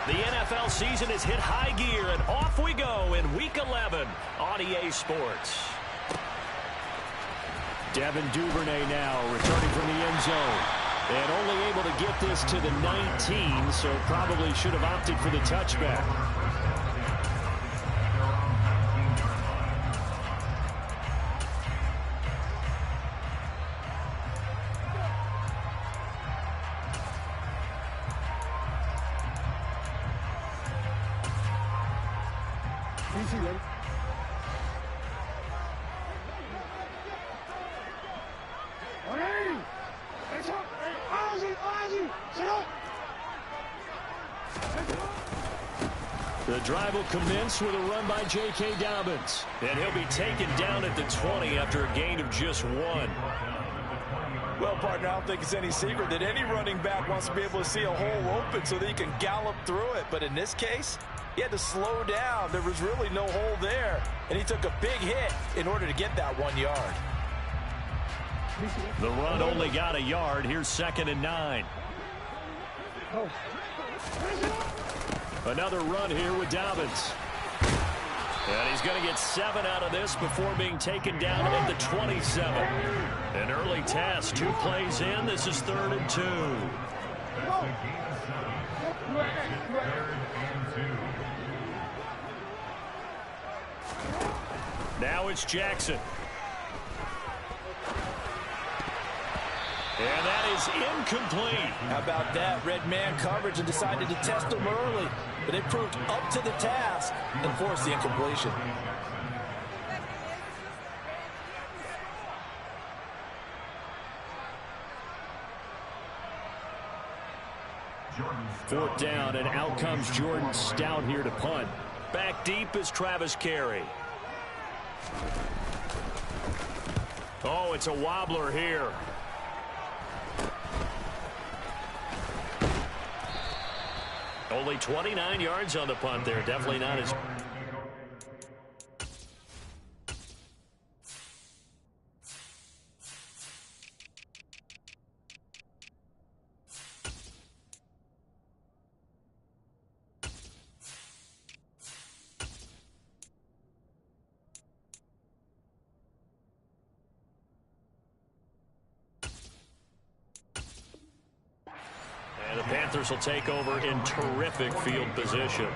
The NFL season has hit high gear, and off we go in Week 11 on EA Sports. Devin Duvernay now returning from the end zone. And only able to get this to the 19, so probably should have opted for the touchback. The drive will commence with a run by J.K. Dobbins. And he'll be taken down at the 20 after a gain of just 1. Well, partner, I don't think it's any secret that any running back wants to be able to see a hole open so that he can gallop through it. But in this case, he had to slow down. There was really no hole there. And he took a big hit in order to get that 1 yard. The run only got a yard. Here's 2nd and 9. Another run here with Dobbins. And he's going to get 7 out of this before being taken down at the 27. An early task, 2 plays in. This is 3rd and 2. Now it's Jackson. And that is incomplete. How about that? Red man coverage and decided to test him early. But it proved up to the task and forced the incompletion. Fourth down, and out comes Jordan Stout here to punt. Back deep is Travis Carey. Oh, it's a wobbler here. Only 29 yards on the punt there. Definitely not as... And the Panthers will take over in terrific field position.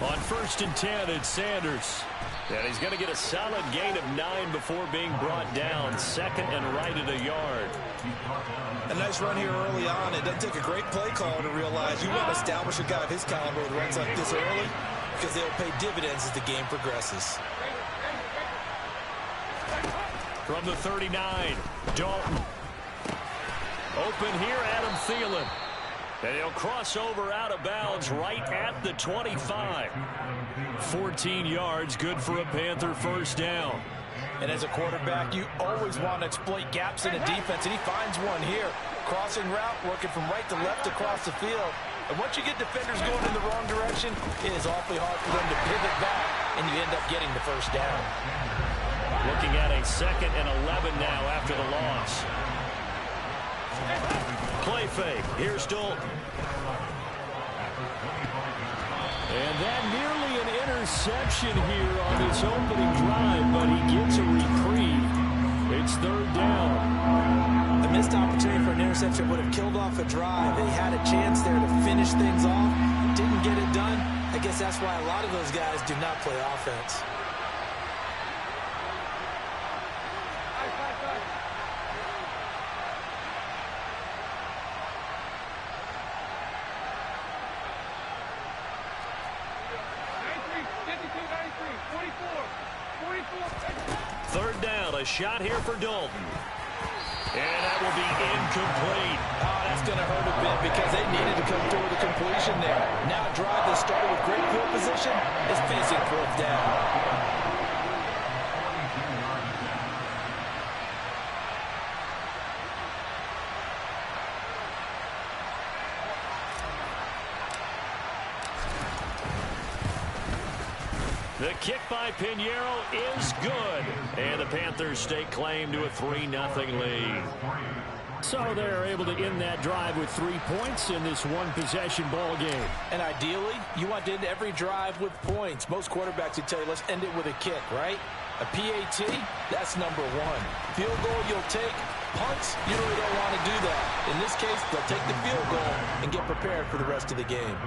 On 1st and 10, it's Sanders. And he's going to get a solid gain of 9 before being brought down. 2nd and right at a yard. A nice run here early on. It doesn't take a great play call to realize you want to establish a guy of his caliber with runs like this early because they'll pay dividends as the game progresses. From the 39, Dalton. Open here, Adam Thielen. And he'll cross over out of bounds right at the 25. 14 yards, good for a Panther first down. And as a quarterback, you always want to exploit gaps in a defense, and he finds one here. Crossing route, working from right to left across the field. And once you get defenders going in the wrong direction, it is awfully hard for them to pivot back, and you end up getting the first down. Looking at a 2nd and 11 now after the loss. Play fake. Here's Dalton. And that nearly an interception here on this opening drive, but he gets a reprieve. It's 3rd down. The missed opportunity for an interception would have killed off a drive. They had a chance there to finish things off. Didn't get it done. I guess that's why a lot of those guys do not play offense. Third down, a shot here for Dalton. And that will be incomplete. Oh, that's going to hurt a bit because they needed to come through with a completion there. Now a drive that started with great field position is facing 4th down. The kick by Pinheiro is good. And the Panthers stake claim to a 3-0 lead. So they're able to end that drive with 3 points in this one-possession ball game. And ideally, you want to end every drive with points. Most quarterbacks would tell you, let's end it with a kick, right? A PAT, that's number one. Field goal you'll take. Punts, you really don't want to do that. In this case, they'll take the field goal and get prepared for the rest of the game.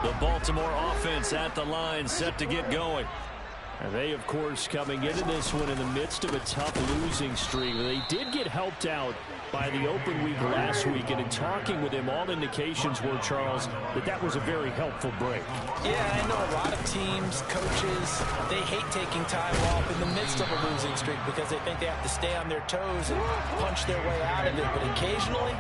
The Baltimore offense at the line, set to get going. And they, of course, coming into this one in the midst of a tough losing streak. They did get helped out by the open week last week, and in talking with him, all indications were, Charles, that was a very helpful break. Yeah, I know a lot of teams, coaches, they hate taking time off in the midst of a losing streak because they think they have to stay on their toes and punch their way out of it. But occasionally,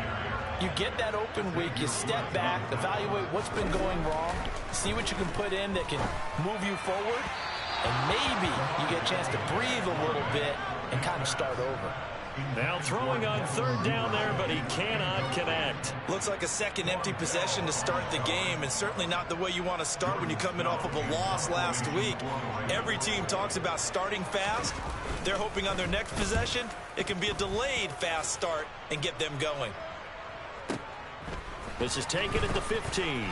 you get that open week, you step back, evaluate what's been going wrong, see what you can put in that can move you forward, and maybe you get a chance to breathe a little bit and kind of start over. Now throwing on third down there, but he cannot connect. Looks like a second empty possession to start the game, and certainly not the way you want to start when you're coming off of a loss last week. Every team talks about starting fast. They're hoping on their next possession, it can be a delayed fast start and get them going. This is taken at the 15.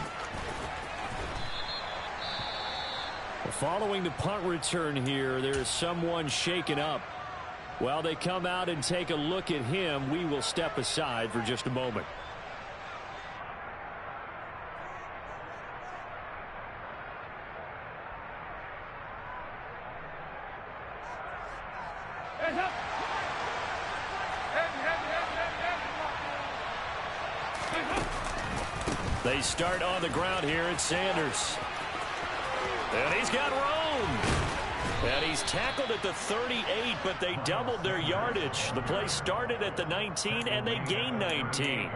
Following the punt return here, there is someone shaken up. While they come out and take a look at him, we will step aside for just a moment. They start on the ground here at Sanders. And he's got room. And he's tackled at the 38, but they doubled their yardage. The play started at the 19, and they gained 19.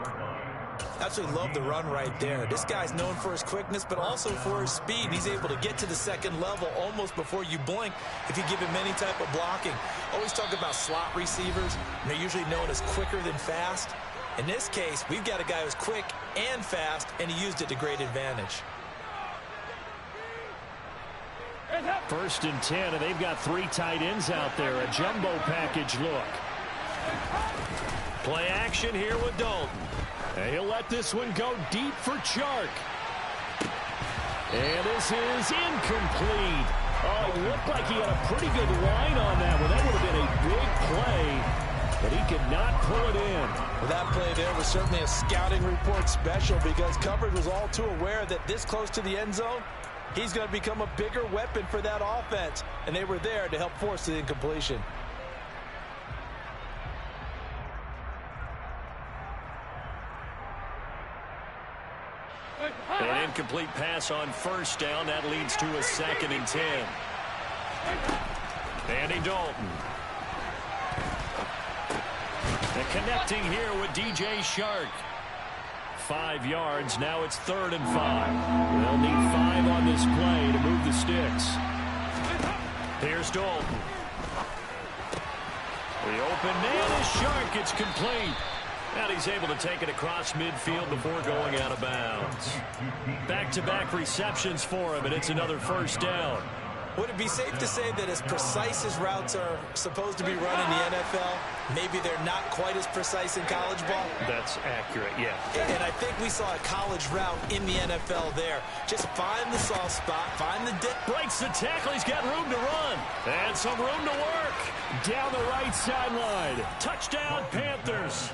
Absolutely love the run right there. This guy's known for his quickness, but also for his speed. He's able to get to the second level almost before you blink if you give him any type of blocking. Always talk about slot receivers. They're usually known as quicker than fast. In this case, we've got a guy who's quick and fast, and he used it to great advantage. 1st and 10, and they've got 3 tight ends out there. A jumbo package look. Play action here with Dalton. And he'll let this one go deep for Chark. And this is incomplete. Oh, it looked like he had a pretty good line on that one. That would have been a big play, but he could not pull it in. Well, that play there was certainly a scouting report special because coverage was all too aware that this close to the end zone, he's going to become a bigger weapon for that offense, and they were there to help force the incompletion. An incomplete pass on 1st down. That leads to a 2nd and 10. Andy Dalton. And connecting here with DJ Chark. 5 yards. Now it's 3rd and 5. They'll need 5 on this play to move the sticks. Here's Dalton. The open man is Chark. It's complete. And he's able to take it across midfield before going out of bounds. Back-to-back receptions for him, and it's another 1st down. Would it be safe to say that as precise as routes are supposed to be run in the NFL, maybe they're not quite as precise in college ball? That's accurate, yeah. And I think we saw a college route in the NFL there. Just find the soft spot, find the dip. Breaks the tackle. He's got room to run. And some room to work. Down the right sideline. Touchdown, Panthers.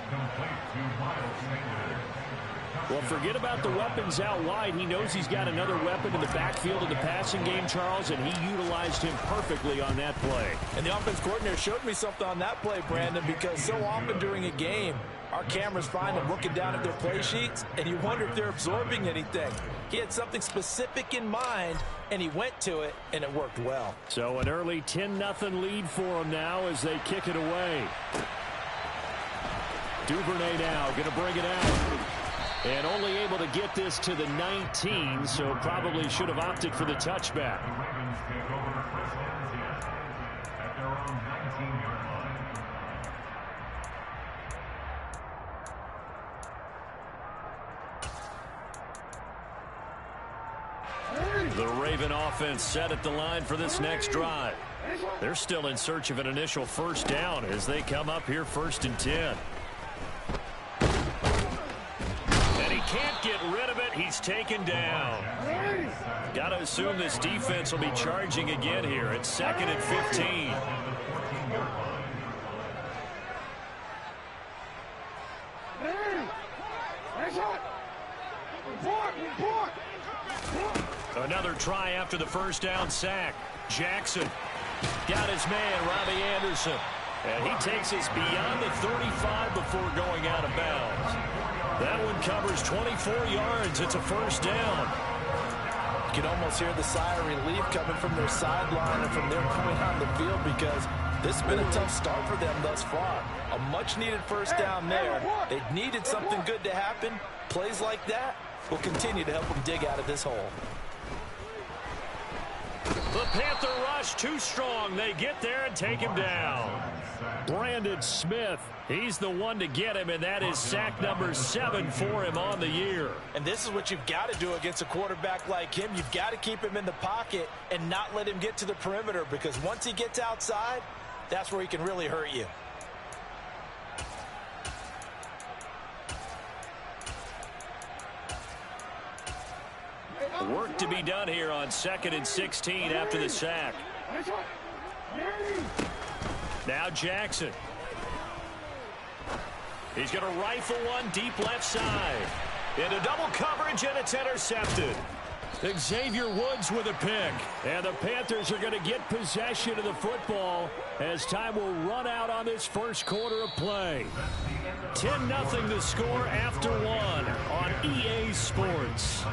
Well, forget about the weapons out wide. He knows he's got another weapon in the backfield of the passing game, Charles, and he utilized him perfectly on that play. And the offense coordinator showed me something on that play, Brandon, because so often during a game, our cameras find them looking down at their play sheets, and you wonder if they're absorbing anything. He had something specific in mind, and he went to it, and it worked well. So an early 10-0 lead for him now as they kick it away. Duvernay now going to bring it out. And only able to get this to the 19, so probably should have opted for the touchback. The Raven offense set at the line for this next drive. They're still in search of an initial first down as they come up here 1st and 10. And he can't get rid of it. He's taken down. Got to assume this defense will be charging again here at 2nd and 15. Another try after the first down sack. Jackson got his man, Robbie Anderson. And he takes us beyond the 35 before going out of bounds. That one covers 24 yards. It's a first down. You can almost hear the sigh of relief coming from their sideline and from their point on the field because this has been a tough start for them thus far. A much-needed first down there. They needed something good to happen. Plays like that will continue to help them dig out of this hole. The Panther rush too strong. They get there and take him down. Brandon Smith, he's the one to get him, and that is sack number 7 for him on the year. And this is what you've got to do against a quarterback like him. You've got to keep him in the pocket and not let him get to the perimeter because once he gets outside, that's where he can really hurt you. Work to be done here on 2nd and 16 after the sack. Now Jackson. He's going to rifle one deep left side. Into double coverage, and it's intercepted. Xavier Woods with a pick. And the Panthers are going to get possession of the football as time will run out on this first quarter of play. 10-0 the score after 1 on EA Sports.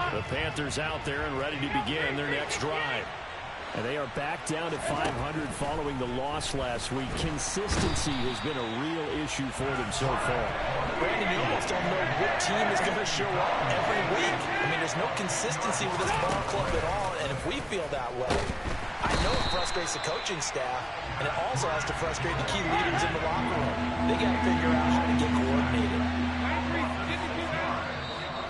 The Panthers out there and ready to begin their next drive. And they are back down to 500 following the loss last week. Consistency has been a real issue for them so far. Brandon, you almost don't know what team is going to show up every week. I mean, there's no consistency with this ball club at all, and if we feel that way, I know it frustrates the coaching staff, and it also has to frustrate the key leaders in the locker room. They got to figure out how to get coordinated.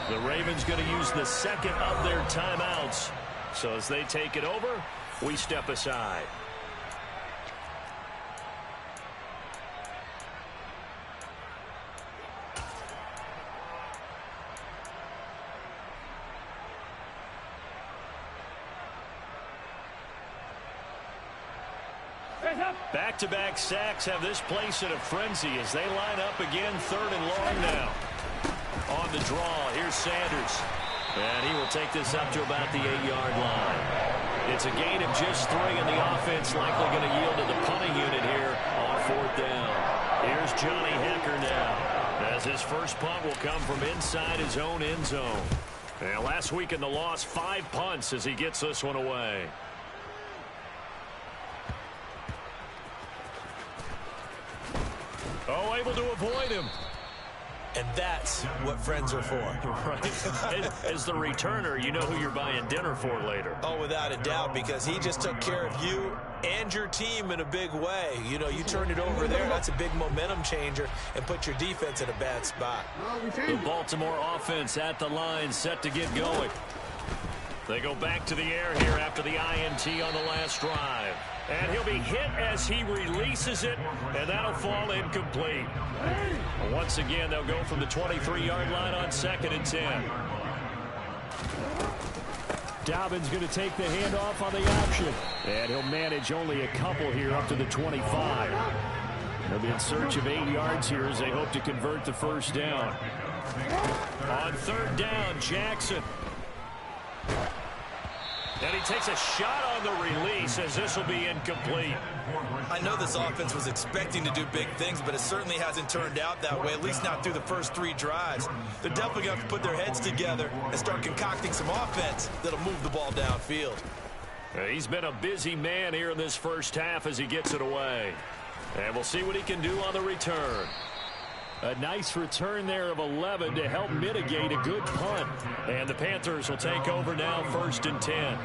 The Ravens going to use the second of their timeouts. So as they take it over, we step aside. Back-to-back sacks have this place in a frenzy as they line up again 3rd and long now. On the draw, here's Sanders. And he will take this up to about the 8-yard line. It's a gain of just 3, and the offense likely going to yield to the punting unit here on 4th down. Here's Johnny Hecker now, as his first punt will come from inside his own end zone. And last week in the loss, 5 punts as he gets this one away. Oh, able to avoid him. And that's what friends are for. Right. As the returner, you know who you're buying dinner for later. Oh, without a doubt, because he just took care of you and your team in a big way. You know, you turned it over there. That's a big momentum changer and put your defense in a bad spot. The Baltimore offense at the line, set to get going. They go back to the air here after the INT on the last drive. And he'll be hit as he releases it, and that'll fall incomplete. Once again, they'll go from the 23-yard line on 2nd and 10. Dobbins going to take the handoff on the option. And he'll manage only a couple here up to the 25. They'll be in search of 8 yards here as they hope to convert the first down. On 3rd down, Jackson. And he takes a shot on the release as this will be incomplete. I know this offense was expecting to do big things, but it certainly hasn't turned out that way, at least not through the first 3 drives. They're definitely going to have to put their heads together and start concocting some offense that'll move the ball downfield. He's been a busy man here in this first half as he gets it away. And we'll see what he can do on the return. A nice return there of 11 to help mitigate a good punt. And the Panthers will take over now, 1st and 10.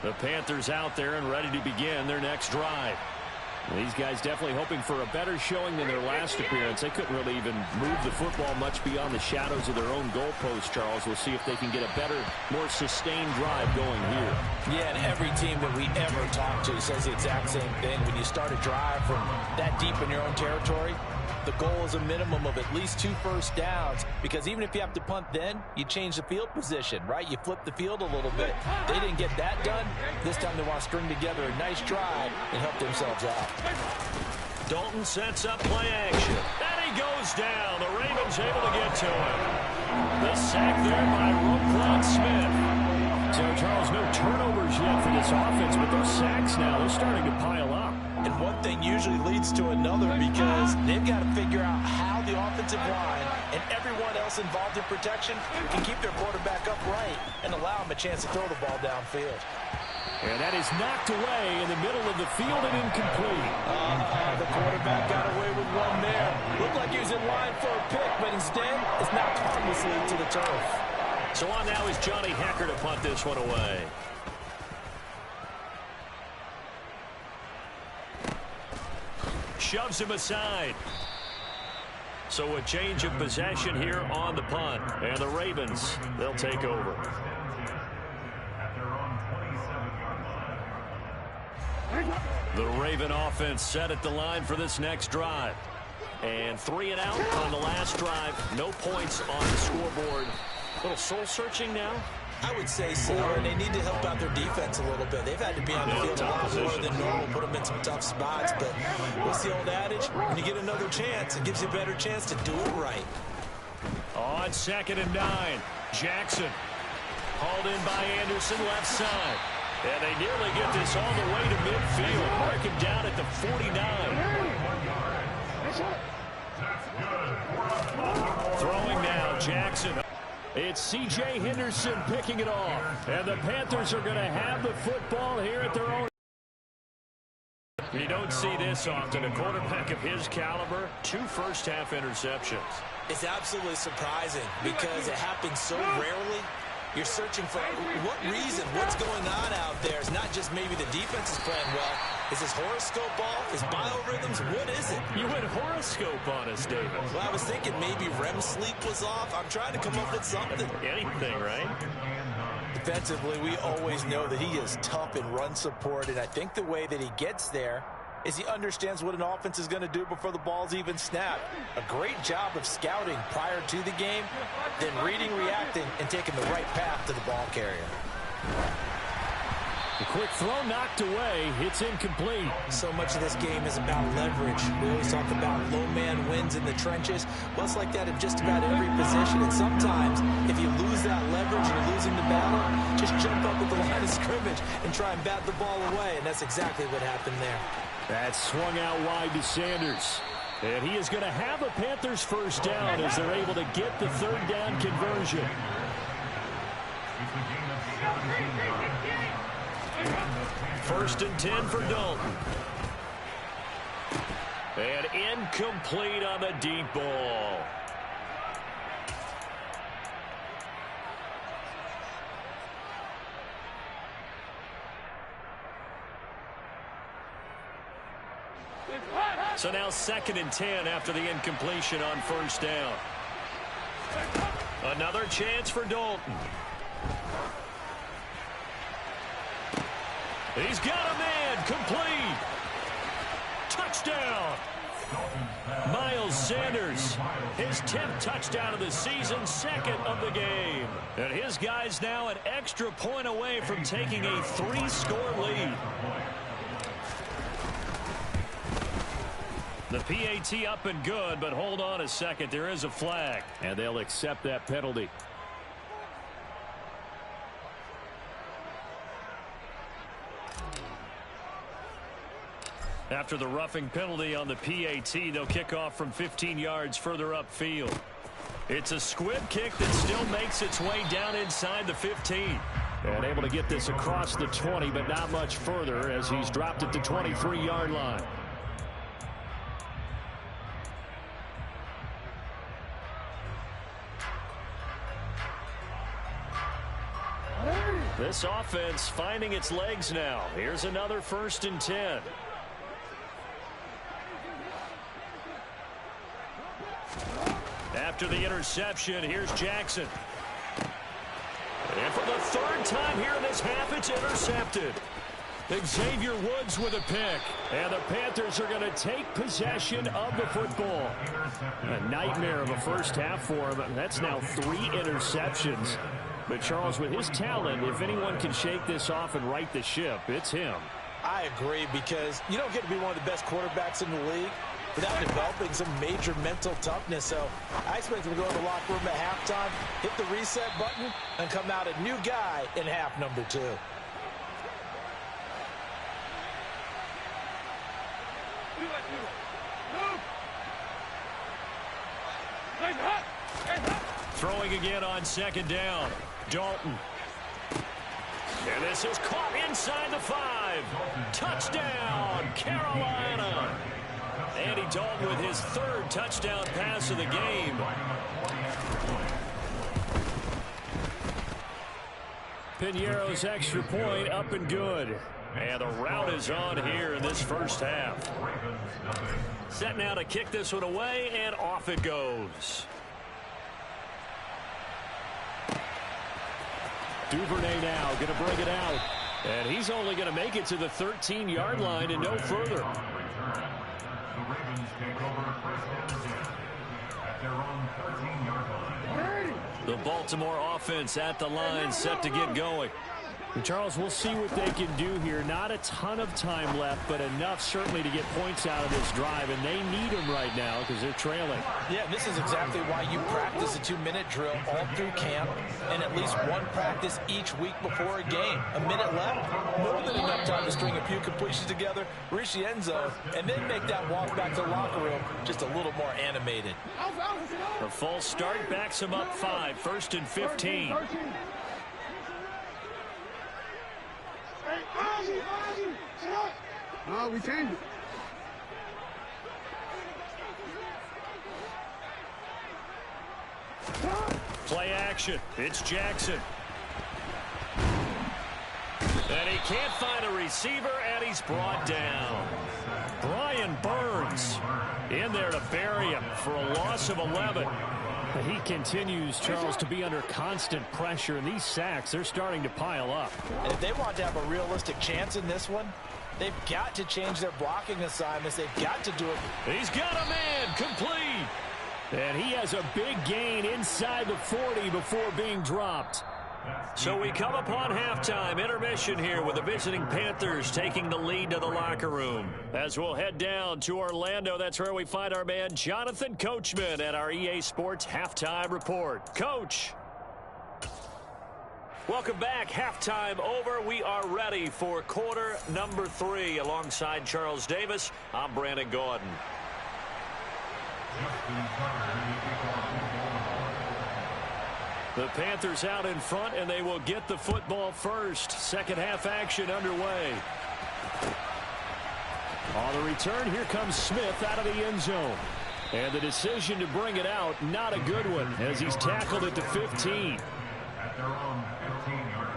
The Panthers out there and ready to begin their next drive. These guys definitely hoping for a better showing than their last appearance. They couldn't really even move the football much beyond the shadows of their own goalpost, Charles. We'll see if they can get a better, more sustained drive going here. Yeah, and every team that we ever talk to says the exact same thing. When you start a drive from that deep in your own territory, the goal is a minimum of at least 2 first downs, because even if you have to punt then, you change the field position, right? You flip the field a little bit. They didn't get that done. This time they want to string together a nice drive and help themselves out. Dalton sets up play action. And he goes down. The Ravens able to get to him. The sack there by Roquan Smith. So, Charles, no turnovers yet for this offense, but those sacks now, they're starting to pile up. And one thing usually leads to another, because they've got to figure out how the offensive line and everyone else involved in protection can keep their quarterback upright and allow him a chance to throw the ball downfield. And that is knocked away in the middle of the field and incomplete. The quarterback got away with one there. Looked like he was in line for a pick, but instead it's knocked harmlessly to the turf. So on now is Johnny Hecker to punt this one away. Shoves him aside. So a change of possession here on the punt. And the Ravens, they'll take over. The Raven offense set at the line for this next drive. And 3 and out on the last drive. No points on the scoreboard. A little soul-searching now. I would say so, and they need to help out their defense a little bit. They've had to be on the field a lot more than normal, put them in some tough spots. But what's the old adage? When you get another chance, it gives you a better chance to do it right. On 2nd and 9, Jackson hauled in by Anderson, left side. And they nearly get this all the way to midfield. Mark him down at the 49. Throwing now, Jackson. It's C.J. Henderson picking it off. And the Panthers are going to have the football here at their own. You don't see this often. A quarterback of his caliber, 2 first-half interceptions. It's absolutely surprising because it happens so rarely. You're searching for what reason, what's going on out there. It's not just maybe the defense is playing well. Is his horoscope off? His biorhythms? What is it? You went horoscope on us, David. Well, I was thinking maybe REM sleep was off. I'm trying to come up with something. Anything, right? Defensively, we always know that he is tough in run support, and I think the way that he gets there is he understands what an offense is going to do before the ball's even snapped. A great job of scouting prior to the game, then reading, reacting, and taking the right path to the ball carrier. The quick throw knocked away. It's incomplete. So much of this game is about leverage. We always talk about low man wins in the trenches. Well, it's like that in just about every position. And sometimes, if you lose that leverage and you're losing the battle, just jump up at the line of scrimmage and try and bat the ball away. And that's exactly what happened there. That swung out wide to Sanders. And he is going to have a Panthers first down as they're able to get the 3rd down conversion. First and 10 for Dalton. And incomplete on the deep ball. So now 2nd and 10 after the incompletion on first down. Another chance for Dalton. He's got a man, complete. Touchdown. Miles Sanders, his 10th touchdown of the season, 2nd of the game. And his guys now an extra point away from taking a 3-score lead. The PAT up and good, but hold on a second. There is a flag. And they'll accept that penalty. After the roughing penalty on the PAT, they'll kick off from 15 yards further upfield. It's a squib kick that still makes its way down inside the 15. And able to get this across the 20, but not much further as he's dropped at the 23-yard line. This offense finding its legs now. Here's another 1st and 10. After the interception, here's Jackson. And for the 3rd time here in this half, it's intercepted. Xavier Woods with a pick. And the Panthers are going to take possession of the football. A nightmare of a first half for him. That's now 3 interceptions. But Charles, with his talent, if anyone can shake this off and right the ship, it's him. I agree, because you don't get to be one of the best quarterbacks in the league without developing some major mental toughness. So I expect him to go to the locker room at halftime, hit the reset button, and come out a new guy in half number 2. Throwing again on 2nd down. Dalton. And this is caught inside the 5. Touchdown, Carolina. Andy Dalton with his 3rd touchdown pass of the game. Piñeiro's extra point up and good. And the route is on here in this first half. Set now to kick this one away, and off it goes. Duvernay now going to bring it out. And he's only going to make it to the 13-yard line and no further. The Baltimore offense at the line, set to get going. And Charles, we'll see what they can do here. Not a ton of time left, but enough certainly to get points out of this drive, and they need them right now because they're trailing. Yeah, this is exactly why you practice a 2-minute drill all through camp and at least one practice each week before a game. A minute left, more than enough time to string a few completions together, reach the end zone, and then make that walk back to the locker room just a little more animated. The false start backs him up 5, 1st and 15. No, we changed it. Play action. It's Jackson. And he can't find a receiver, and he's brought down. Brian Burns in there to bury him for a loss of 11. He continues, Charles, to be under constant pressure, and these sacks, they're starting to pile up. And if they want to have a realistic chance in this one, they've got to change their blocking assignments. They've got to do it. He's got a man complete. And he has a big gain inside the 40 before being dropped. So we come upon halftime intermission here with the visiting Panthers taking the lead to the locker room. As we'll head down to Orlando, that's where we find our man Jonathan Coachman at our EA Sports Halftime Report. Coach. Welcome back. Halftime over. We are ready for quarter number 3. Alongside Charles Davis, I'm Brandon Gordon. The Panthers out in front, and they will get the football first. Second half action underway. On the return, here comes Smith out of the end zone. And the decision to bring it out, not a good one, as he's tackled at the 15. At their own 15-yard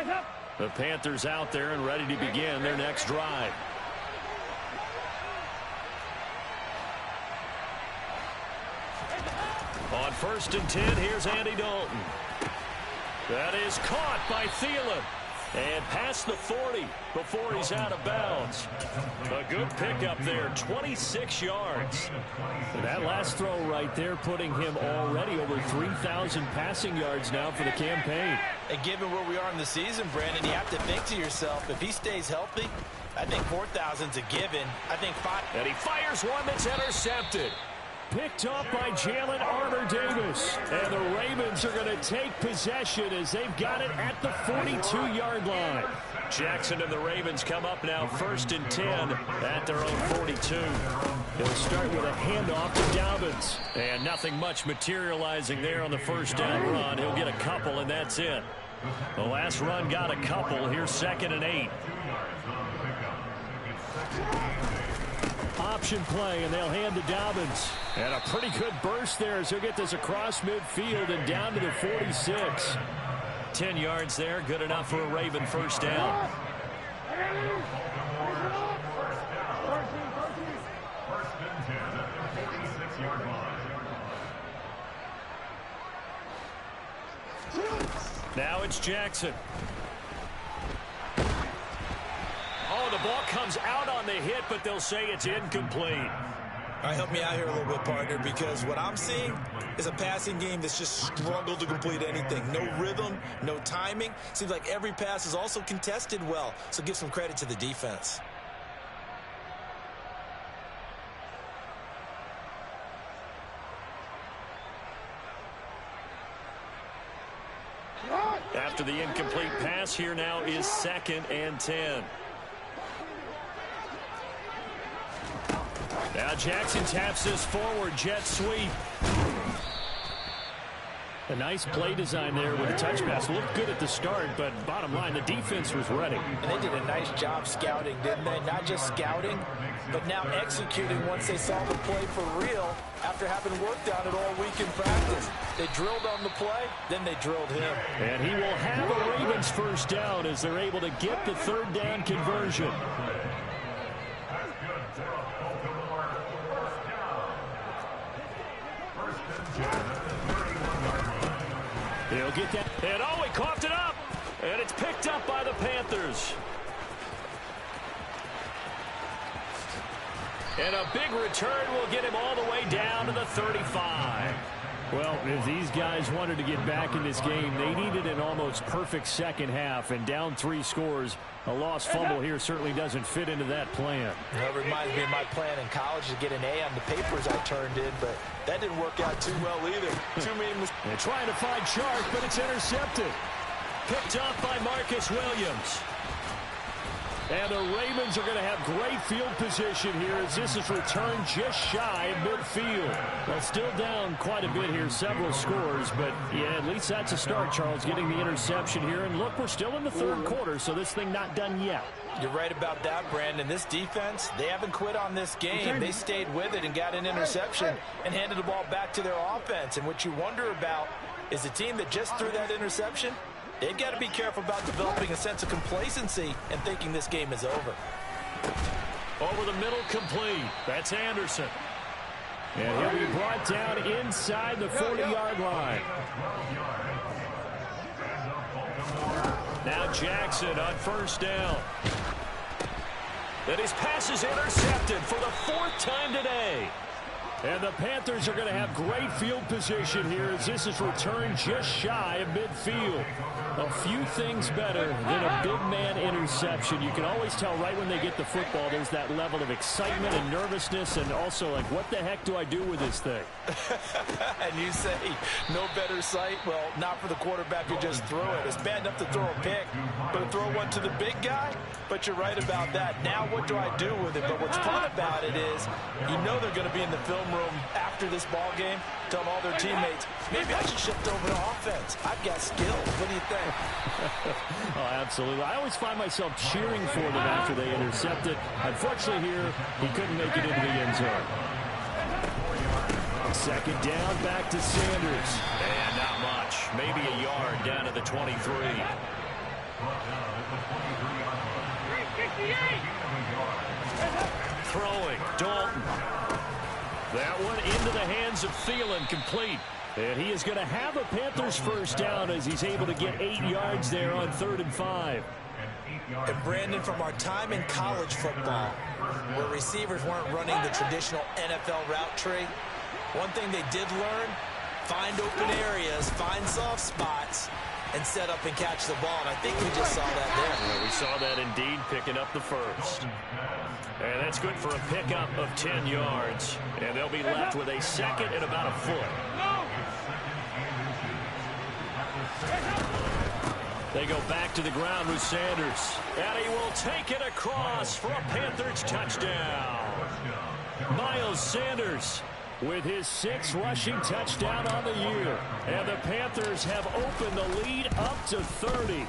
line. The Panthers out there and ready to begin their next drive. On 1st and 10, here's Andy Dalton. That is caught by Thielen. And past the 40 before he's out of bounds. A good pickup there, 26 yards. And that last throw right there putting him already over 3,000 passing yards now for the campaign. And given where we are in the season, Brandon, you have to think to yourself, if he stays healthy, I think 4,000's a given. I think 5. And he fires one that's intercepted. Picked up by Jalen Armour-Davis. And the Ravens are going to take possession as they've got it at the 42-yard line. Jackson and the Ravens come up now 1st and 10 at their own 42. They'll start with a handoff to Dobbins. And nothing much materializing there on the first down run. He'll get a couple, and that's it. The last run got a couple. Here's 2nd and 8. Option play, and they'll hand to Dobbins. And a pretty good burst there as he'll get this across midfield and down to the 46. 10 yards there, good enough for a Raven first down. Now it's Jackson. Oh, the ball comes out on the hit, but they'll say it's incomplete. All right, help me out here a little bit, partner, because what I'm seeing is a passing game that's just struggled to complete anything. No rhythm, no timing. Seems like every pass is also contested well, so give some credit to the defense. After the incomplete pass, here now is 2nd and 10. Now Jackson taps this forward, jet sweep. A nice play design there with a touch pass. Looked good at the start, but bottom line, the defense was ready. And they did a nice job scouting, didn't they? Not just scouting, but now executing once they saw the play for real after having worked on it all week in practice. They drilled on the play, then they drilled him. And he will have a Ravens first down as they're able to get the 3rd down conversion. He'll get that. And oh, he coughed it up. And it's picked up by the Panthers. And a big return will get him all the way down to the 35. Well, if these guys wanted to get back in this game, they needed an almost perfect second half. And down 3 scores, a lost fumble here certainly doesn't fit into that plan. That reminds me of my plan in college to get an A on the papers I turned in, but that didn't work out too well either. Too many mistakes. They're trying to find Chark, but it's intercepted. Picked up by Marcus Williams. And the Ravens are going to have great field position here as this is returned just shy of midfield. Well, still down quite a bit here, several scores, but yeah, at least that's a start, Charles, getting the interception here. And look, we're still in the 3rd quarter, so this thing not done yet. You're right about that, Brandon. This defense, they haven't quit on this game. They stayed with it and got an interception and handed the ball back to their offense. And what you wonder about is the team that just threw that interception, they've got to be careful about developing a sense of complacency and thinking this game is over. Over the middle, complete. That's Anderson. And he'll be brought down inside the 40-yard line. Now Jackson on first down. And his pass is intercepted for the 4th time today. And the Panthers are going to have great field position here as this is returned just shy of midfield. A few things better than a big man interception. You can always tell right when they get the football, there's that level of excitement and nervousness and also like, what the heck do I do with this thing? And you say, no better sight? Well, not for the quarterback who just threw it. It's bad enough to throw a pick, but to throw one to the big guy? But you're right about that. Now what do I do with it? But what's fun about it is you know they're going to be in the film room after this ball game telling all their teammates, maybe I should shift over to offense. I've got skills. What do you think? Oh, absolutely. I always find myself cheering for them after they intercept it. Unfortunately here, he couldn't make it into the end zone. 2nd down, back to Sanders. And not much. Maybe a yard down to the 23. Throwing, Dalton. That one into the hands of Thielen, complete. And he is going to have a Panthers first down as he's able to get 8 yards there on 3rd and 5. And Brandon, from our time in college football, where receivers weren't running the traditional NFL route tree, one thing they did learn, find open areas, find soft spots, and set up and catch the ball. And I think we just saw that there. Yeah, we saw that indeed, picking up the first. And that's good for a pickup of 10 yards. And they'll be left with a second and about a foot. They go back to the ground with Sanders. And he will take it across for a Panthers touchdown. Miles Sanders with his 6th rushing touchdown on the year. And the Panthers have opened the lead up to 30.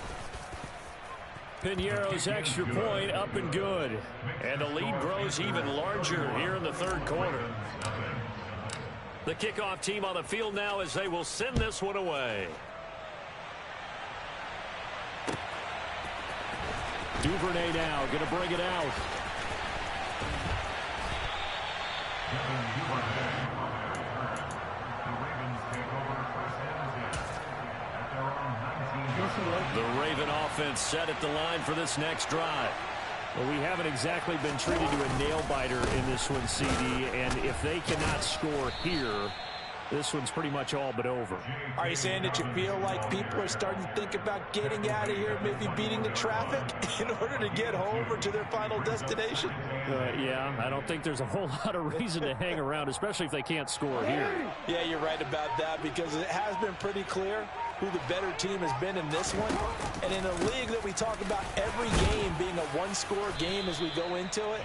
Piñeiro's extra point up and good. And the lead grows even larger here in the third quarter. The kickoff team on the field now as they will send this one away. Duvernay now going to bring it out. The Raven offense set at the line for this next drive. Well, we haven't exactly been treated to a nail-biter in this one, CD, and if they cannot score here, this one's pretty much all but over. Are you saying that you feel like people are starting to think about getting out of here, maybe beating the traffic in order to get home or to their final destination? Yeah, I don't think there's a whole lot of reason to hang around, especially if they can't score here. Yeah, you're right about that, because it has been pretty clear who the better team has been in this one. And in a league that we talk about every game being a one-score game as we go into it,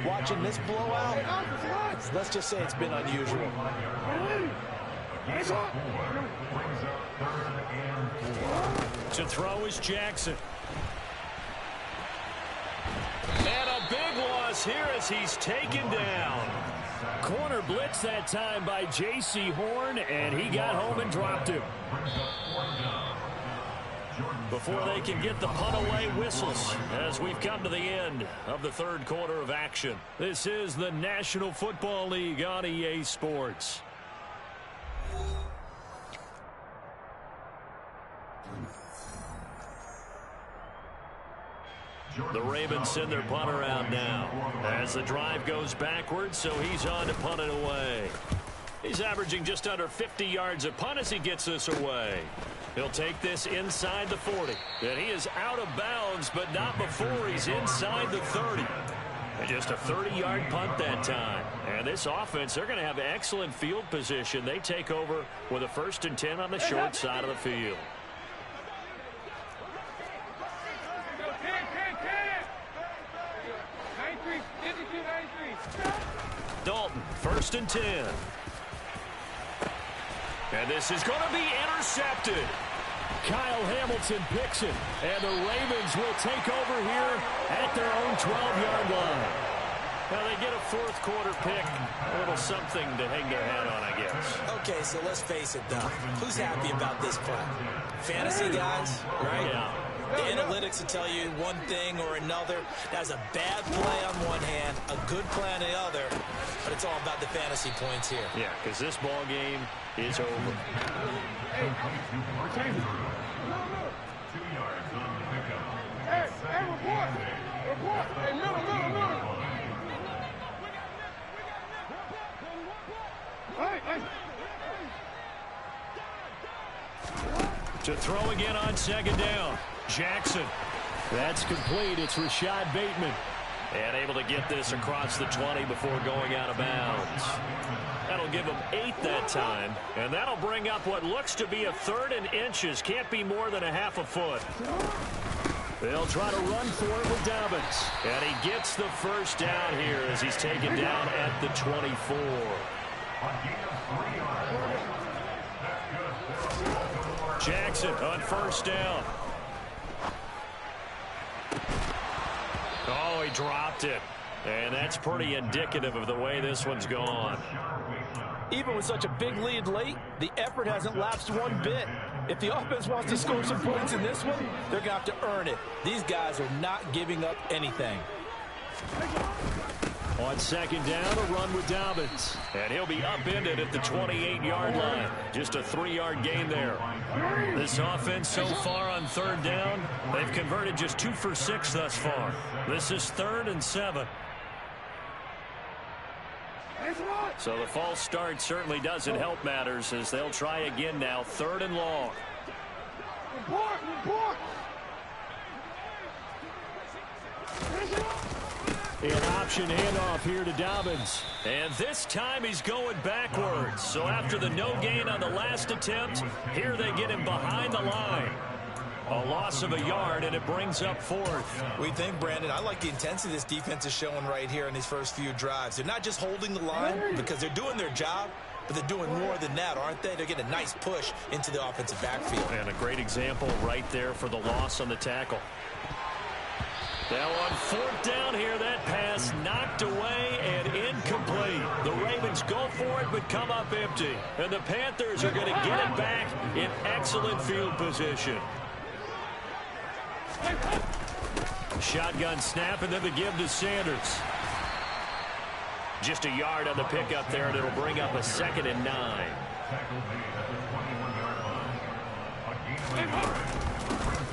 watching this blowout, let's just say it's been unusual. To throw is Jackson. And a big loss here as he's taken down. Corner blitz that time by J.C. Horn, and he got home and dropped him. Before they can get the punt away, whistles as we've come to the end of the third quarter of action. This is the National Football League on EA Sports. The Ravens send their punter out now as the drive goes backwards, so he's on to punt it away. He's averaging just under 50 yards a punt as he gets this away. He'll take this inside the 40. And he is out of bounds, but not before he's inside the 30. And just a 30-yard punt that time. And this offense, they're going to have excellent field position. They take over with a 1st and 10 on the short side of the field. Dalton, 1st and 10. And this is going to be intercepted. Kyle Hamilton picks it, and the Ravens will take over here at their own 12-yard line. Now they get a 4th quarter pick, a little something to hang their hat on, I guess. Okay, so let's face it, though. Who's happy about this play? Fantasy guys, right? Yeah. The analytics will tell you one thing or another. That's a bad play on one hand, a good play on the other, but it's all about the fantasy points here. Yeah, because this ball game is over. Hey, change it. 2 yards on the pickup. Hey, report. Hey, middle. To throw again on 2nd down. Jackson. That's complete. It's Rashad Bateman. And able to get this across the 20 before going out of bounds. That'll give them 8 that time. And that'll bring up what looks to be a 3rd and inches. Can't be more than a half a foot. They'll try to run for it with Dobbins. And he gets the 1st down here as he's taken down at the 24. Jackson on 1st down. Oh, he dropped it. And that's pretty indicative of the way this one's gone. Even with such a big lead late, the effort hasn't lapsed one bit. If the offense wants to score some points in this one, they're going to have to earn it. These guys are not giving up anything. On second down, a run with Dobbins. And he'll be upended at the 28-yard line. Just a 3-yard gain there. This offense so far on third down, they've converted just 2 for 6 thus far. This is 3rd and 7. So the false start certainly doesn't help matters as they'll try again now. 3rd and long. An option handoff here to Dobbins. And this time he's going backwards. So after the no gain on the last attempt, here they get him behind the line. A loss of a yard, and it brings up 4th. We think, Brandon, I like the intensity this defense is showing right here in these first few drives. They're not just holding the line because they're doing their job, but they're doing more than that, aren't they? They're getting a nice push into the offensive backfield. And a great example right there for the loss on the tackle. Now on 4th down here, that pass knocked away and incomplete. The Ravens go for it but come up empty. And the Panthers are going to get it back in excellent field position. Shotgun snap and then the give to Sanders. Just a yard on the pickup there, and it'll bring up a 2nd and 9.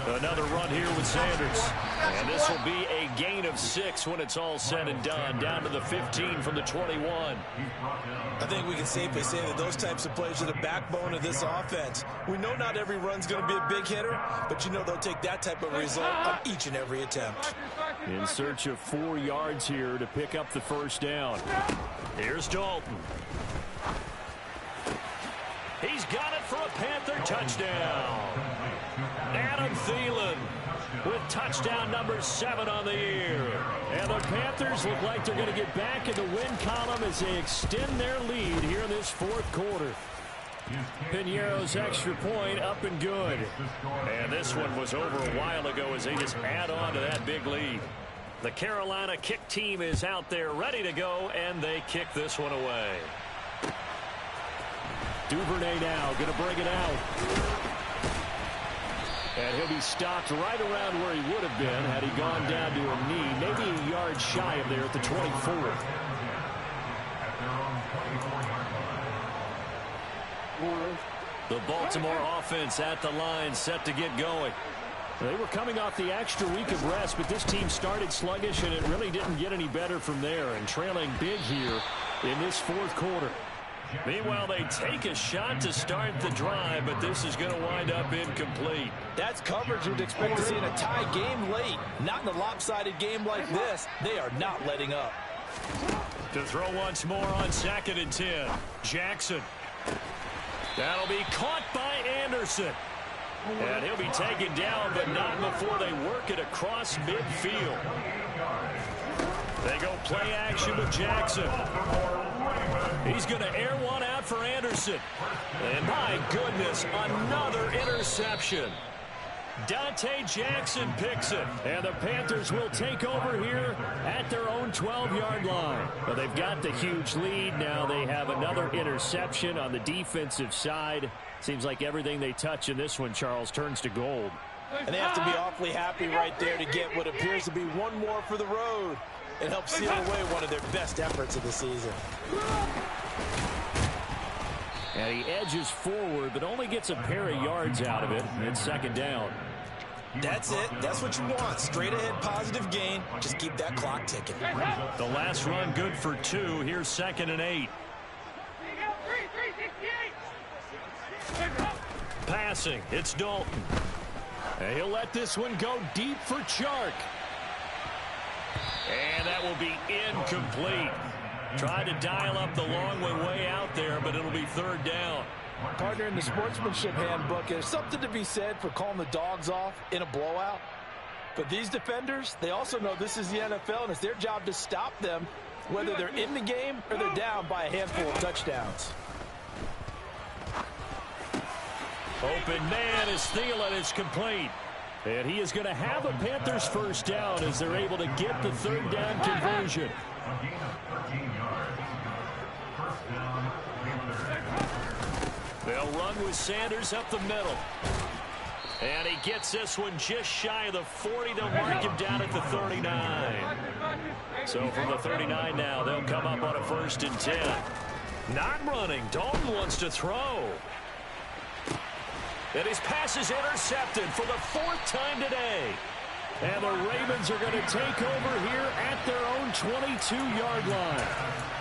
Another run here with Sanders. And this will be a gain of 6 when it's all said and done. Down to the 15 from the 21. I think we can safely say that those types of plays are the backbone of this offense. We know not every run's going to be a big hitter, but you know they'll take that type of result on each and every attempt. In search of 4 yards here to pick up the first down. Here's Dalton. He's got it for a Panther touchdown. Adam Thielen with touchdown number 7 on the year. And the Panthers look like they're going to get back in the win column as they extend their lead here in this 4th quarter. Piñeiro's extra point up and good. And this one was over a while ago as they just add on to that big lead. The Carolina kick team is out there ready to go, and they kick this one away. Duvernay now going to bring it out. And he'll be stopped right around where he would have been had he gone down to a knee, maybe a yard shy of there at the 24. The Baltimore offense at the line, set to get going. They were coming off the extra week of rest, but this team started sluggish, and it really didn't get any better from there, and trailing big here in this 4th quarter. Meanwhile, they take a shot to start the drive, but this is going to wind up incomplete. That's coverage you'd expect to see in a tie game late. Not in a lopsided game like this. They are not letting up. To throw once more on 2nd and 10. Jackson. That'll be caught by Anderson. And he'll be taken down, but not before they work it across midfield. They go play action with Jackson. He's going to air one out for Anderson. And my goodness, another interception. Dante Jackson picks it. And the Panthers will take over here at their own 12-yard line. But they've got the huge lead. Now they have another interception on the defensive side. Seems like everything they touch in this one, Charles, turns to gold. And they have to be awfully happy right there to get what appears to be one more for the road. It helps seal away one of their best efforts of the season. And he edges forward, but only gets a pair of yards out of it. It's 2nd down. That's it. That's what you want. Straight ahead positive gain. Just keep that clock ticking. The last run good for 2. Here's 2nd and 8. Passing. It's Dalton. And he'll let this one go deep for Chark. And that will be incomplete. Tried to dial up the long way out there, but it'll be 3rd down. Partner, in the sportsmanship handbook, there's something to be said for calling the dogs off in a blowout. But these defenders, they also know this is the NFL, and it's their job to stop them, whether they're in the game or they're down by a handful of touchdowns. Open man is Thielen. It's complete. And he is going to have a Panthers first down as they're able to get the 3rd down conversion. They'll run with Sanders up the middle. And he gets this one just shy of the 40. They'll mark him down at the 39. So from the 39 now, they'll come up on a 1st and 10. Not running. Dalton wants to throw. And his pass is intercepted for the 4th time today. And the Ravens are going to take over here at their own 22-yard line.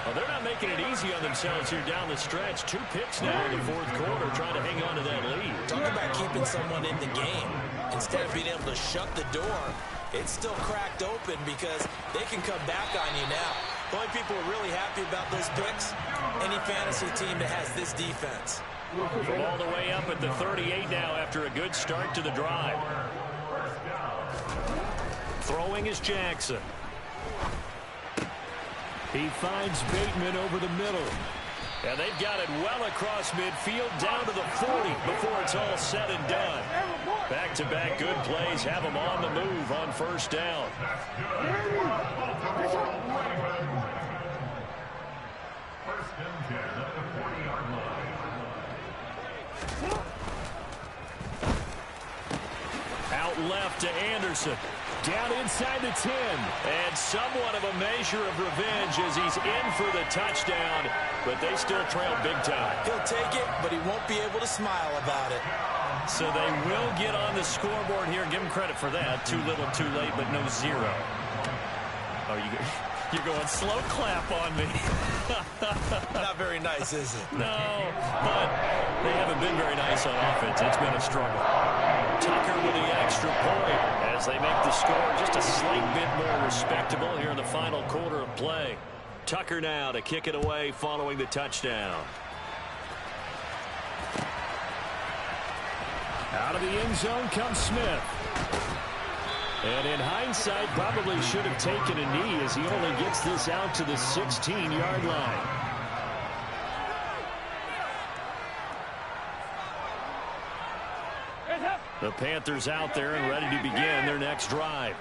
Well, they're not making it easy on themselves here down the stretch. 2 picks now in the 4th quarter, trying to hang on to that lead. Talk about keeping someone in the game. Instead of being able to shut the door, it's still cracked open because they can come back on you now. The only people who are really happy about those picks, any fantasy team that has this defense. From all the way up at the 38 now after a good start to the drive. Throwing is Jackson. He finds Bateman over the middle. And they've got it well across midfield down to the 40 before it's all said and done. Back-to-back good plays have them on the move on 1st down. Out left to Anderson. Down inside the 10. And somewhat of a measure of revenge as he's in for the touchdown, but they still trail big time. He'll take it, but he won't be able to smile about it. So they will get on the scoreboard here. Give him credit for that. Too little, too late, but no 0. Oh, you're going slow clap on me. Not very nice, is it? No, but they haven't been very nice on offense. It's been a struggle. Tucker with the extra point as they make the score just a slight bit more respectable here in the final quarter of play. Tucker now to kick it away following the touchdown. Out of the end zone comes Smith. And in hindsight, probably should have taken a knee as he only gets this out to the 16-yard line. The Panthers out there and ready to begin their next drive.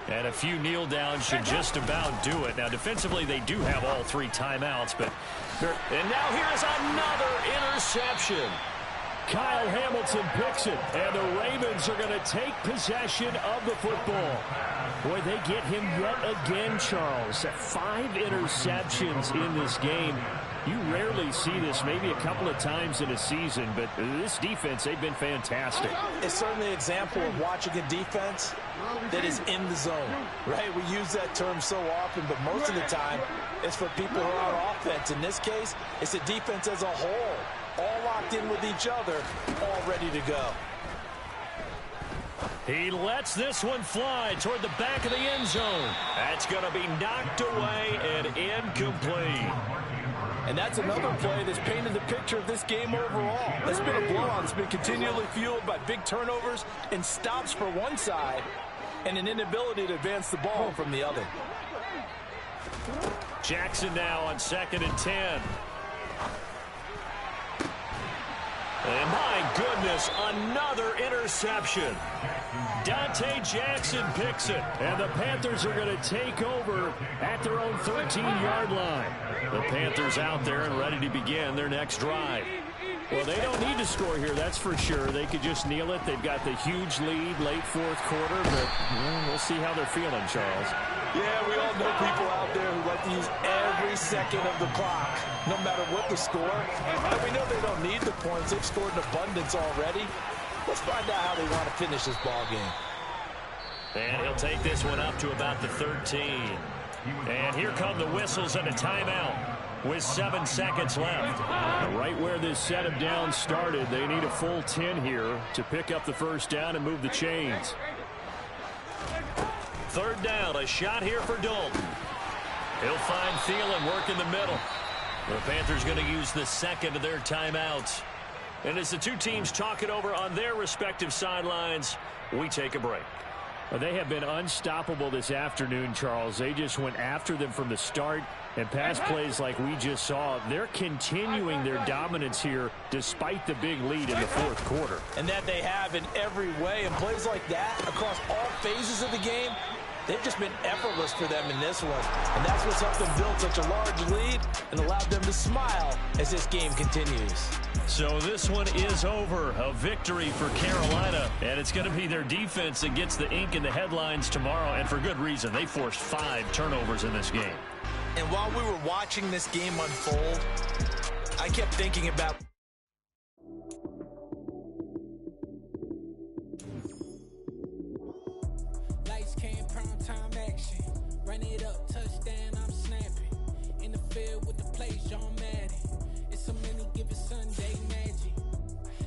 And a few kneel downs should just about do it. Now, defensively, they do have all 3 timeouts, but... And now here's another interception. Kyle Hamilton picks it, and the Ravens are going to take possession of the football. Boy, they get him yet again, Charles. 5 interceptions in this game. You rarely see this, maybe a couple of times in a season, but this defense, they've been fantastic. It's certainly an example of watching a defense that is in the zone, right? We use that term so often, but most of the time, it's for people who are on offense. In this case, it's a defense as a whole, all locked in with each other, all ready to go. He lets this one fly toward the back of the end zone. That's going to be knocked away and incomplete. And that's another play that's painted the picture of this game overall. It's been a blowout. It's been continually fueled by big turnovers and stops for one side and an inability to advance the ball from the other. Jackson now on 2nd and 10. And my goodness, another interception. Dante Jackson picks it. And the Panthers are going to take over at their own 13-yard line. The Panthers out there and ready to begin their next drive. Well, they don't need to score here, that's for sure. They could just kneel it. They've got the huge lead late 4th quarter, but we'll see how they're feeling, Charles. Yeah, we all know people out there who like to use every second of the clock, no matter what the score. And we know they don't need the points. They've scored in abundance already. Let's find out how they want to finish this ball game. And he'll take this one up to about the 13. And here come the whistles and a timeout with 7 seconds left. Right where this set of downs started, they need a full 10 here to pick up the 1st down and move the chains. 3rd down, a shot here for Dalton. He'll find Thielen work in the middle. The Panthers going to use the 2nd of their timeouts. And as the 2 teams talk it over on their respective sidelines, we take a break. Well, they have been unstoppable this afternoon, Charles. They just went after them from the start, and pass plays like we just saw, they're continuing their dominance here despite the big lead in the 4th quarter. And that they have in every way. And plays like that across all phases of the game, they've just been effortless for them in this one. And that's what's helped them build such a large lead and allowed them to smile as this game continues. So this one is over. A victory for Carolina. And it's going to be their defense that gets the ink in the headlines tomorrow. And for good reason. They forced 5 turnovers in this game. And while we were watching this game unfold, I kept thinking about... Lights, cam, prime time action. Run it up, touchdown, I'm snapping. In the field with the plays, John Madden. It's so many given Sunday magic.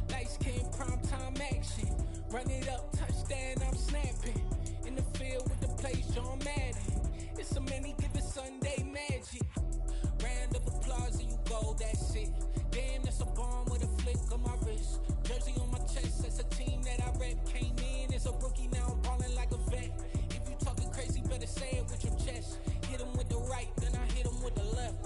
Lights, cam, prime time action. Run it up, touchdown, I'm snapping. In the field with the plays, John Madden. It's so many given Sunday magic. Round of applause and you go, that's it. Damn, that's a bomb with